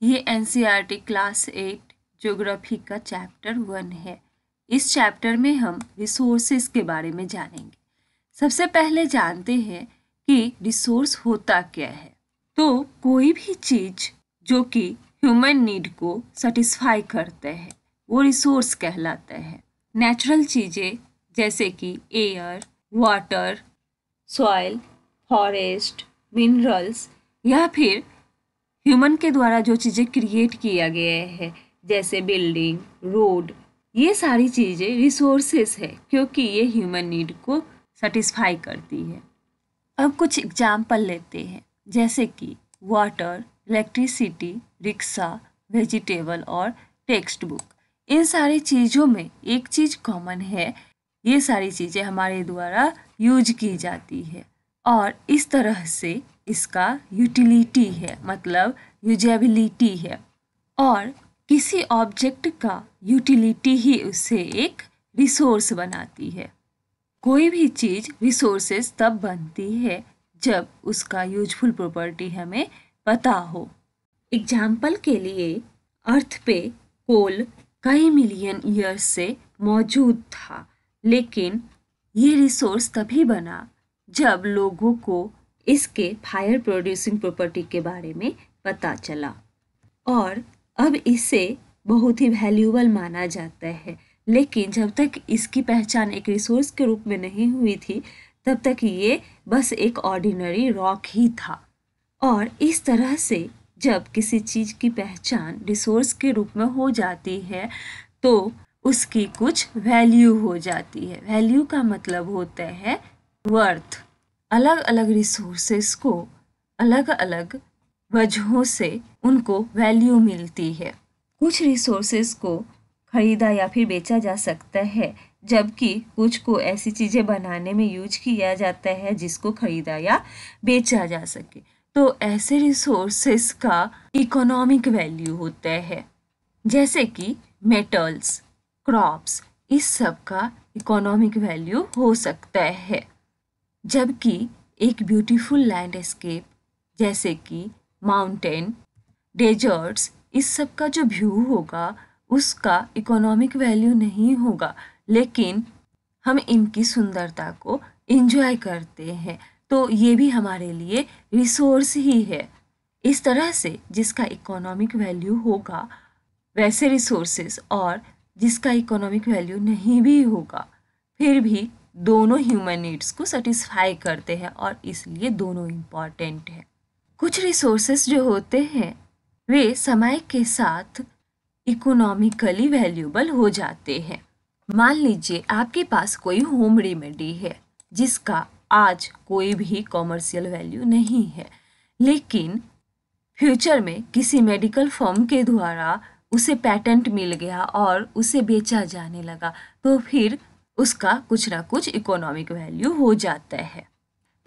ये NCERT class 8 geography का chapter 1 है। इस चैप्टर में हम रिसोर्सेज के बारे में जानेंगे। सबसे पहले जानते हैं कि रिसोर्स होता क्या है। तो कोई भी चीज जो कि ह्यूमन नीड को सेटिस्फाई करते हैं वो रिसोर्स कहलाता है। नेचुरल चीज़ें जैसे कि air, water, soil, forest, minerals या फिर ह्यूमन के द्वारा जो चीज़ें क्रिएट किया गया है जैसे बिल्डिंग, रोड, ये सारी चीज़ें रिसोर्सेस है क्योंकि ये ह्यूमन नीड को सेटिस्फाई करती है। अब कुछ एग्जाम्पल लेते हैं जैसे कि वाटर, इलेक्ट्रिसिटी, रिक्शा, वेजिटेबल और टेक्स्ट बुक। इन सारी चीज़ों में एक चीज़ कॉमन है, ये सारी चीज़ें हमारे द्वारा यूज की जाती है और इस तरह से इसका यूटिलिटी है, मतलब यूजेबिलिटी है। और किसी ऑब्जेक्ट का यूटिलिटी ही उसे एक रिसोर्स बनाती है। कोई भी चीज़ रिसोर्सेज तब बनती है जब उसका यूजफुल प्रॉपर्टी हमें पता हो। एग्जाम्पल के लिए अर्थ पे कोल कई मिलियन ईयर्स से मौजूद था, लेकिन ये रिसोर्स तभी बना जब लोगों को इसके फायर प्रोड्यूसिंग प्रॉपर्टी के बारे में पता चला और अब इसे बहुत ही वैल्यूएबल माना जाता है। लेकिन जब तक इसकी पहचान एक रिसोर्स के रूप में नहीं हुई थी तब तक ये बस एक ऑर्डिनरी रॉक ही था। और इस तरह से जब किसी चीज़ की पहचान रिसोर्स के रूप में हो जाती है तो उसकी कुछ वैल्यू हो जाती है। वैल्यू का मतलब होता है वर्थ। अलग अलग रिसोर्सेस को अलग अलग वजहों से उनको वैल्यू मिलती है। कुछ रिसोर्सेस को खरीदा या फिर बेचा जा सकता है, जबकि कुछ को ऐसी चीज़ें बनाने में यूज किया जाता है जिसको खरीदा या बेचा जा सके। तो ऐसे रिसोर्सेस का इकोनॉमिक वैल्यू होता है, जैसे कि मेटल्स, क्रॉप्स, इस सब का इकोनॉमिक वैल्यू हो सकता है। जबकि एक ब्यूटीफुल लैंडस्केप जैसे कि माउंटेन, डेजर्ट्स, इस सब का जो व्यू होगा उसका इकोनॉमिक वैल्यू नहीं होगा, लेकिन हम इनकी सुंदरता को एंजॉय करते हैं, तो ये भी हमारे लिए रिसोर्स ही है। इस तरह से जिसका इकोनॉमिक वैल्यू होगा वैसे रिसोर्सेस और जिसका इकोनॉमिक वैल्यू नहीं भी होगा, फिर भी दोनों ह्यूमन नीड्स को सेटिस्फाई करते हैं और इसलिए दोनों इम्पॉर्टेंट है। कुछ रिसोर्सेस जो होते हैं वे समय के साथ इकोनॉमिकली वैल्यूएबल हो जाते हैं। मान लीजिए आपके पास कोई होम रेमेडी है जिसका आज कोई भी कॉमर्शियल वैल्यू नहीं है, लेकिन फ्यूचर में किसी मेडिकल फर्म के द्वारा उसे पेटेंट मिल गया और उसे बेचा जाने लगा, तो फिर उसका कुछ ना कुछ इकोनॉमिक वैल्यू हो जाता है।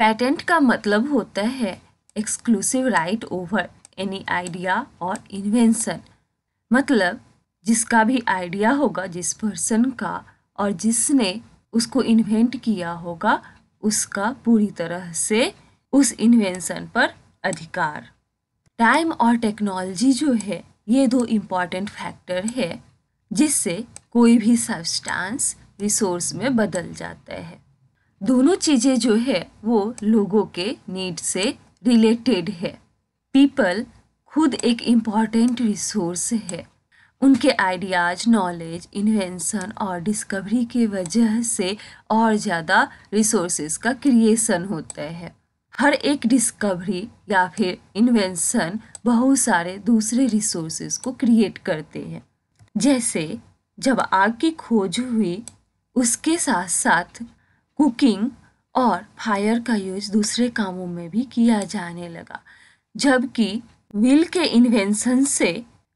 पेटेंट का मतलब होता है exclusive right over any idea और इन्वेंशन, मतलब जिसका भी आइडिया होगा जिस पर्सन का और जिसने उसको इन्वेंट किया होगा उसका पूरी तरह से उस इन्वेंशन पर अधिकार। टाइम और टेक्नोलॉजी जो है ये दो इम्पॉर्टेंट फैक्टर है जिससे कोई भी सब्सटेंस रिसोर्स में बदल जाता है। दोनों चीज़ें जो है वो लोगों के नीड से रिलेटेड है। पीपल खुद एक इम्पॉर्टेंट रिसोर्स है। उनके आइडियाज, नॉलेज, इन्वेंशन और डिस्कवरी के वजह से और ज़्यादा रिसोर्सेज का क्रिएशन होता है। हर एक डिस्कवरी या फिर इन्वेंशन बहुत सारे दूसरे रिसोर्सेज को क्रिएट करते हैं। जैसे जब आग की खोज हुई उसके साथ साथ कुकिंग और फायर का यूज दूसरे कामों में भी किया जाने लगा, जबकि व्हील के इन्वेंशन से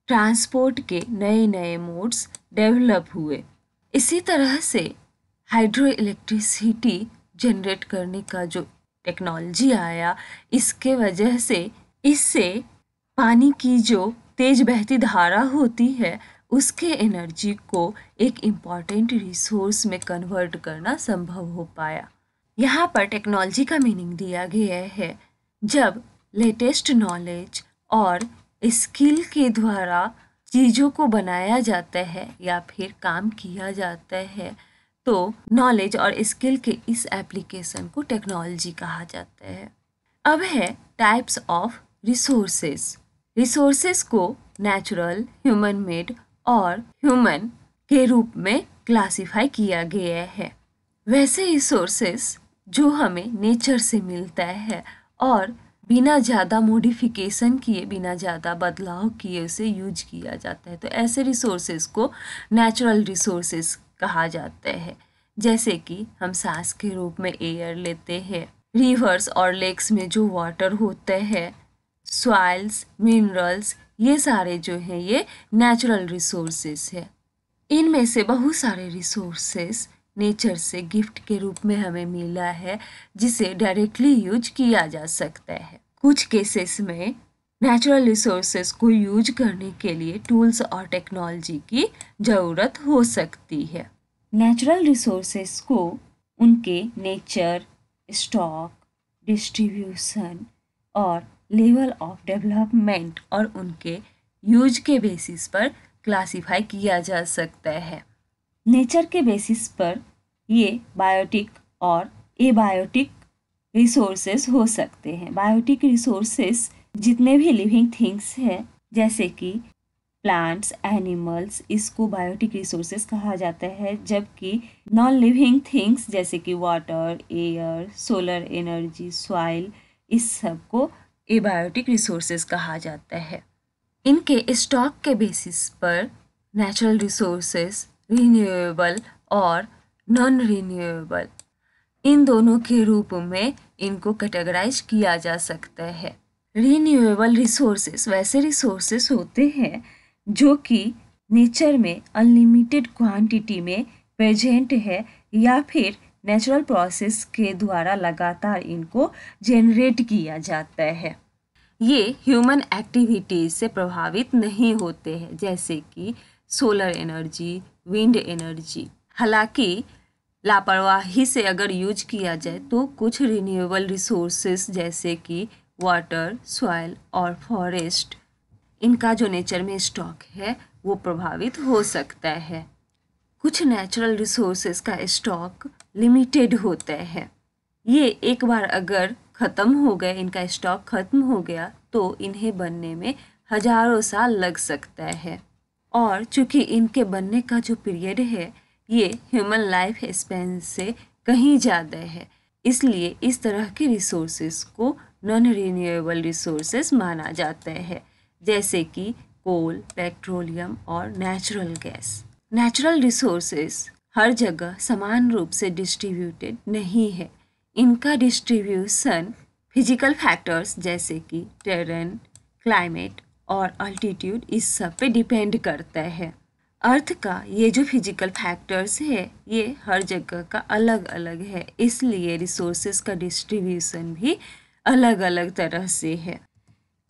ट्रांसपोर्ट के नए नए मोड्स डेवलप हुए। इसी तरह से हाइड्रो इलेक्ट्रिसिटी जनरेट करने का जो टेक्नोलॉजी आया, इसके वजह से इससे पानी की जो तेज बहती धारा होती है उसके एनर्जी को एक इम्पॉर्टेंट रिसोर्स में कन्वर्ट करना संभव हो पाया। यहाँ पर टेक्नोलॉजी का मीनिंग दिया गया है जब लेटेस्ट नॉलेज और स्किल के द्वारा चीज़ों को बनाया जाता है या फिर काम किया जाता है, तो नॉलेज और स्किल के इस एप्लीकेशन को टेक्नोलॉजी कहा जाता है। अब है टाइप्स ऑफ रिसोर्सेस। रिसोर्सेस को नेचुरल, ह्यूमन मेड और ह्यूमन के रूप में क्लासिफाई किया गया है। वैसे रिसोर्सेस जो हमें नेचर से मिलता है और बिना ज़्यादा मॉडिफिकेशन किए, बिना ज़्यादा बदलाव किए उसे यूज किया जाता है, तो ऐसे रिसोर्सेज को नेचुरल रिसोर्सेज कहा जाता है। जैसे कि हम सांस के रूप में एयर लेते हैं, रिवर्स और लेक्स में जो वाटर होते हैं, सॉइल्स, मिनरल्स, ये सारे जो हैं ये नेचुरल रिसोर्सेज है। इनमें से बहुत सारे रिसोर्सेज नेचर से गिफ्ट के रूप में हमें मिला है, जिसे डायरेक्टली यूज किया जा सकता है। कुछ केसेस में नेचुरल रिसोर्सेज को यूज करने के लिए टूल्स और टेक्नोलॉजी की ज़रूरत हो सकती है। नेचुरल रिसोर्सेज को उनके नेचर, स्टॉक, डिस्ट्रीब्यूशन और लेवल ऑफ डेवलपमेंट और उनके यूज के बेसिस पर क्लासिफाई किया जा सकता है। नेचर के बेसिस पर ये बायोटिक और एबायोटिक रिसोर्सेस हो सकते हैं। बायोटिक रिसोर्सेस जितने भी लिविंग थिंग्स हैं, जैसे कि प्लांट्स, एनिमल्स, इसको बायोटिक रिसोर्सेस कहा जाता है, जबकि नॉन लिविंग थिंग्स जैसे कि water, air, solar energy, soil, इस सब को एबायोटिक रिसोर्सेस कहा जाता है। इनके स्टॉक के बेसिस पर नेचुरल रिसोर्सेस रिन्यूएबल और नॉन रिन्यूएबल, इन दोनों के रूप में इनको कैटेगराइज किया जा सकता है। रिन्यूएबल रिसोर्सेस वैसे रिसोर्सेस होते हैं जो कि नेचर में अनलिमिटेड क्वांटिटी में प्रेजेंट है या फिर नेचुरल प्रोसेस के द्वारा लगातार इनको जनरेट किया जाता है। ये ह्यूमन एक्टिविटीज़ से प्रभावित नहीं होते हैं, जैसे कि सोलर एनर्जी, विंड एनर्जी। हालांकि लापरवाही से अगर यूज किया जाए तो कुछ रिन्यूएबल रिसोर्सेस जैसे कि वाटर, सॉइल और फॉरेस्ट, इनका जो नेचर में स्टॉक है वो प्रभावित हो सकता है। कुछ नेचुरल रिसोर्सेस का स्टॉक लिमिटेड होता है। ये एक बार अगर ख़त्म हो गए, इनका स्टॉक ख़त्म हो गया तो इन्हें बनने में हज़ारों साल लग सकता है। और चूँकि इनके बनने का जो पीरियड है ये ह्यूमन लाइफ स्पैन से कहीं ज़्यादा है, इसलिए इस तरह के रिसोर्सेस को नॉन रिन्यूएबल रिसोर्सेस माना जाता है, जैसे कि कोल, पेट्रोलियम और नेचुरल गैस। नेचुरल रिसोर्सेस हर जगह समान रूप से डिस्ट्रीब्यूटेड नहीं है। इनका डिस्ट्रीब्यूशन फिजिकल फैक्टर्स जैसे कि टेरेन, क्लाइमेट और अल्टीट्यूड, इस सब पे डिपेंड करता है। अर्थ का ये जो फिजिकल फैक्टर्स है ये हर जगह का अलग अलग है, इसलिए रिसोर्सेस का डिस्ट्रीब्यूशन भी अलग अलग तरह से है।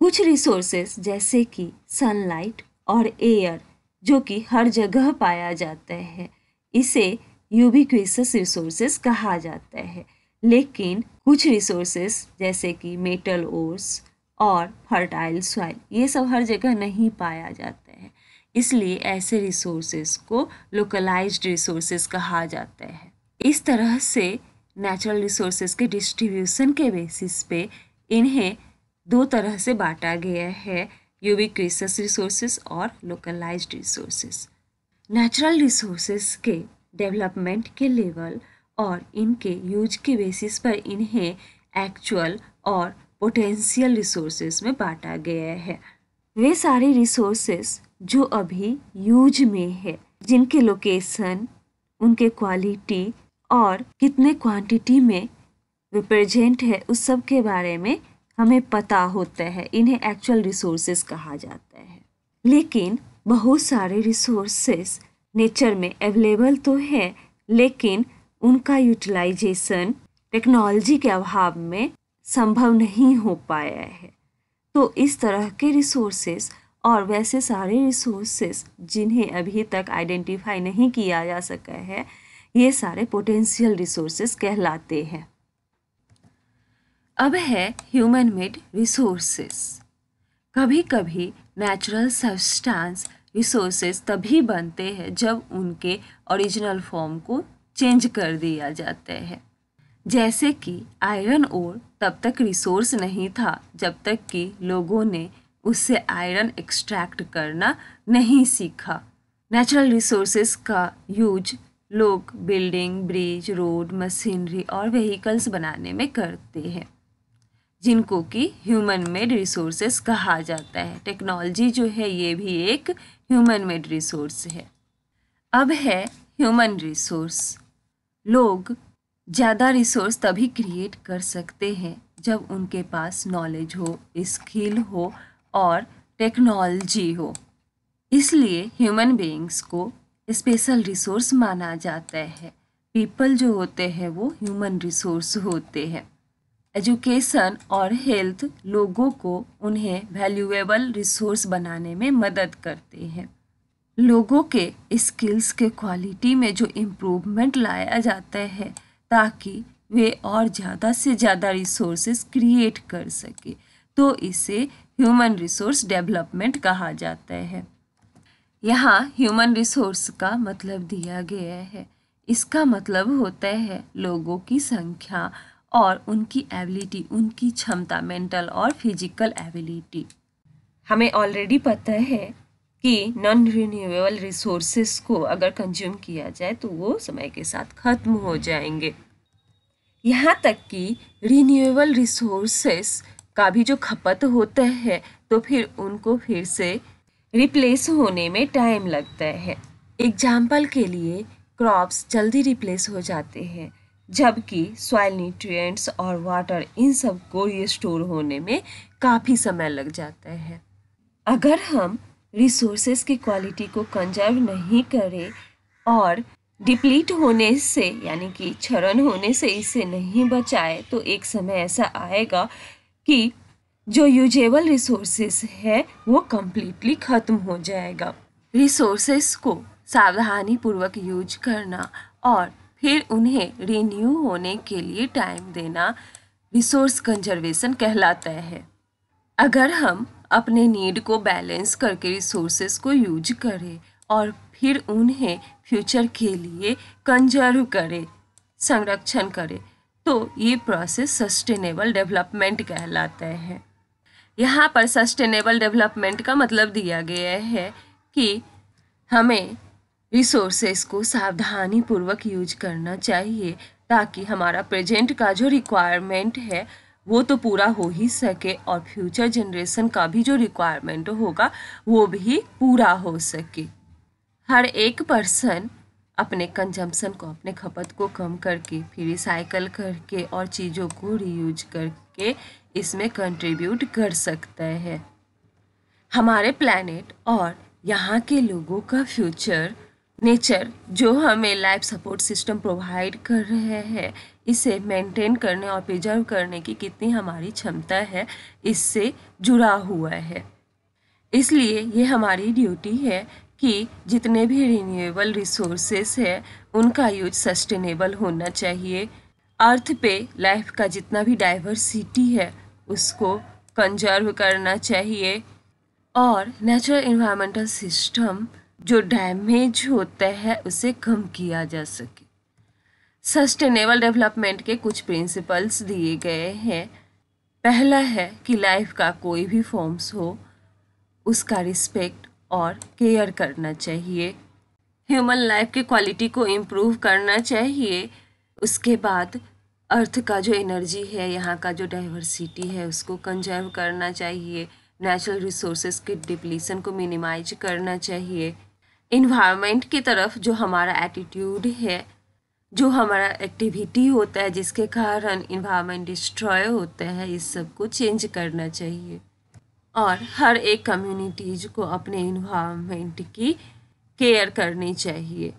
कुछ रिसोर्सेस जैसे कि सनलाइट और एयर जो कि हर जगह पाया जाता है, इसे यूबिक्वियस रिसोर्सेस कहा जाता है। लेकिन कुछ रिसोर्सेस जैसे कि मेटल ओर्स और फर्टाइल सॉइल, ये सब हर जगह नहीं पाया जाता है, इसलिए ऐसे रिसोर्सेस को लोकलाइज्ड रिसोर्सेस कहा जाता है। इस तरह से नेचुरल रिसोर्सेस के डिस्ट्रीब्यूशन के बेसिस पे इन्हें दो तरह से बांटा गया है, यूबिक्वियस रिसोर्सेस और लोकलाइज्ड रिसोर्सेस। नेचुरल रिसोर्सेस के डेवलपमेंट के लेवल और इनके यूज के बेसिस पर इन्हें एक्चुअल और पोटेंशियल रिसोर्सेस में बांटा गया है। वे सारे रिसोर्सेस जो अभी यूज में है, जिनके लोकेशन, उनके क्वालिटी और कितने क्वांटिटी में रिप्रेजेंट है, उस सब के बारे में हमें पता होता है, इन्हें एक्चुअल रिसोर्सेस कहा जाता है। लेकिन बहुत सारे रिसोर्सेस नेचर में अवेलेबल तो है, लेकिन उनका यूटिलाइजेशन टेक्नोलॉजी के अभाव में संभव नहीं हो पाया है। तो इस तरह के रिसोर्सेस और वैसे सारे रिसोर्सेस जिन्हें अभी तक आइडेंटिफाई नहीं किया जा सका है, ये सारे पोटेंशियल रिसोर्सेस कहलाते हैं। अब है ह्यूमन मेड रिसोर्सेस। कभी कभी नेचुरल सब्सटेंस रिसोर्सेज तभी बनते हैं जब उनके ओरिजिनल फॉर्म को चेंज कर दिया जाता है। जैसे कि आयरन ओर तब तक रिसोर्स नहीं था जब तक कि लोगों ने उससे आयरन एक्सट्रैक्ट करना नहीं सीखा। नेचुरल रिसोर्सेज का यूज लोग बिल्डिंग, ब्रिज, रोड, मशीनरी और व्हीकल्स बनाने में करते हैं, जिनको कि ह्यूमन मेड रिसोर्सेस कहा जाता है। टेक्नोलॉजी जो है ये भी एक ह्यूमन मेड रिसोर्स है। अब है ह्यूमन रिसोर्स। लोग ज़्यादा रिसोर्स तभी क्रिएट कर सकते हैं जब उनके पास नॉलेज हो, स्किल हो और टेक्नोलॉजी हो। इसलिए ह्यूमन बीइंग्स को स्पेशल रिसोर्स माना जाता है। पीपल जो होते हैं वो ह्यूमन रिसोर्स होते हैं। एजुकेशन और हेल्थ लोगों को उन्हें वैल्यूएबल रिसोर्स बनाने में मदद करते हैं। लोगों के स्किल्स के क्वालिटी में जो इम्प्रूवमेंट लाया जाता है ताकि वे और ज़्यादा से ज़्यादा रिसोर्सेज क्रिएट कर सके, तो इसे ह्यूमन रिसोर्स डेवलपमेंट कहा जाता है। यहाँ ह्यूमन रिसोर्स का मतलब दिया गया है। इसका मतलब होता है लोगों की संख्या और उनकी एबिलिटी, उनकी क्षमता, मेंटल और फिजिकल एबिलिटी। हमें ऑलरेडी पता है कि नॉन रिन्यूएबल रिसोर्सेस को अगर कंज्यूम किया जाए तो वो समय के साथ खत्म हो जाएंगे। यहाँ तक कि रिन्यूएबल रिसोर्सेस का भी जो खपत होता है तो फिर उनको फिर से रिप्लेस होने में टाइम लगता है। एग्जाम्पल के लिए क्रॉप्स जल्दी रिप्लेस हो जाते हैं, जबकि सॉइल न्यूट्रिएंट्स और वाटर इन सब को रिस्टोर होने में काफ़ी समय लग जाता है। अगर हम रिसोर्सेज की क्वालिटी को कंजर्व नहीं करें और डिप्लीट होने से यानी कि क्षरण होने से इसे नहीं बचाए तो एक समय ऐसा आएगा कि जो यूजेबल रिसोर्सेस है वो कम्प्लीटली ख़त्म हो जाएगा। रिसोर्सेस को सावधानी पूर्वक यूज करना और फिर उन्हें रिन्यू होने के लिए टाइम देना रिसोर्स कंजर्वेशन कहलाता है। अगर हम अपने नीड को बैलेंस करके रिसोर्सेस को यूज करें और फिर उन्हें फ्यूचर के लिए कंजर्व करें, संरक्षण करें, तो ये प्रोसेस सस्टेनेबल डेवलपमेंट कहलाता है। यहाँ पर सस्टेनेबल डेवलपमेंट का मतलब दिया गया है कि हमें रिसोर्सेस को सावधानी पूर्वक यूज करना चाहिए ताकि हमारा प्रेजेंट का जो रिक्वायरमेंट है वो तो पूरा हो ही सके और फ्यूचर जनरेशन का भी जो रिक्वायरमेंट होगा वो भी पूरा हो सके। हर एक पर्सन अपने कंजम्पशन को, अपने खपत को कम करके फिर रिसाइकल करके और चीज़ों को रीयूज करके इसमें कंट्रीब्यूट कर सकता है। हमारे प्लैनेट और यहाँ के लोगों का फ्यूचर, नेचर जो हमें लाइफ सपोर्ट सिस्टम प्रोवाइड कर रहे हैं, इसे मेंटेन करने और प्रिजर्व करने की कितनी हमारी क्षमता है इससे जुड़ा हुआ है। इसलिए ये हमारी ड्यूटी है कि जितने भी रिन्यूएबल रिसोर्सेस है उनका यूज सस्टेनेबल होना चाहिए। अर्थ पे लाइफ का जितना भी डाइवर्सिटी है उसको कंजर्व करना चाहिए और नेचुरल इन्वायरमेंटल सिस्टम जो डैमेज होता है उसे कम किया जा सके। सस्टेनेबल डेवलपमेंट के कुछ प्रिंसिपल्स दिए गए हैं। पहला है कि लाइफ का कोई भी फॉर्म्स हो उसका रिस्पेक्ट और केयर करना चाहिए। ह्यूमन लाइफ की क्वालिटी को इम्प्रूव करना चाहिए। उसके बाद अर्थ का जो एनर्जी है, यहाँ का जो डाइवर्सिटी है उसको कंजर्व करना चाहिए। नेचुरल रिसोर्सेज के डिप्लीशन को मिनिमाइज करना चाहिए। इन्वायरमेंट की तरफ जो हमारा एटीट्यूड है, जो हमारा एक्टिविटी होता है जिसके कारण इन्वायरमेंट डिस्ट्रॉय होता है, इस सब को चेंज करना चाहिए। और हर एक कम्युनिटीज को अपने इन्वायरमेंट की केयर करनी चाहिए।